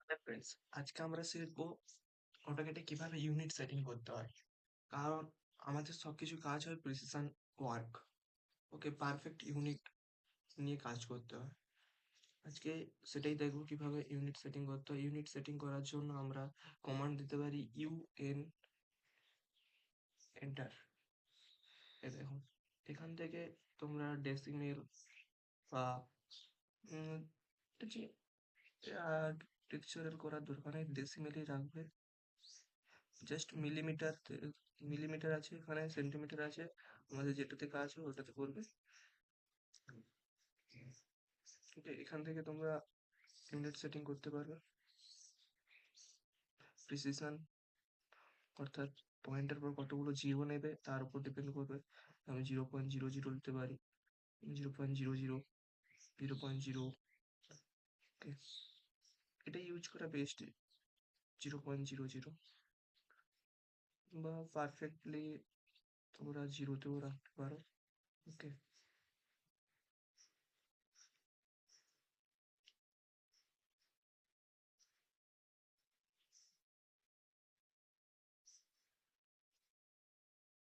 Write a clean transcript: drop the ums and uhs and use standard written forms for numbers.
হ্যাঁ ফ্রেন্ডস, আজকে আমরা শিখবো অটোক্যাডে কিভাবে ইউনিট সেটিং করতে হয়। কারণ আমাদের সবকিছু কাজ হয় প্রিসিশন ওয়ার্ক। ওকে, পারফেক্ট ইউনিট নিয়ে কাজ করতে হয়। আজকে সেটাই দেখবো কিভাবে ইউনিট সেটিং করতে হয়। ইউনিট সেটিং করার জন্য আমরা কমান্ড দিতে পারি ইউএন এন্টার। এ দেখুন, এখান থেকে তোমরা ডেসিমেল বা উম, যে টেক্সচারাল করার দরকার নেই, ডেসিমেলই রাখবে। জাস্ট মিলিমিটার, মিলিমিটার আছে এখানে, সেন্টিমিটার আছে, আমাদের যেটাতে কাজ হয় ওটাতে করবে। ওকে, এখান থেকে তোমরা ইউনিট সেটিং করতে পারবে। প্রিসিশন অর্থাৎ পয়েন্টের পর কতগুলো জিরো নেবে তার উপর ডিপেন্ড করবে। আমি 0.00 নিতে পারি, 0.00, 0.0। ওকে, এটা ইউজ করা বেস্ট, 0.00, বা পারফেক্টলি তোমরা জিরোতেও রাখতে পারো। ওকে,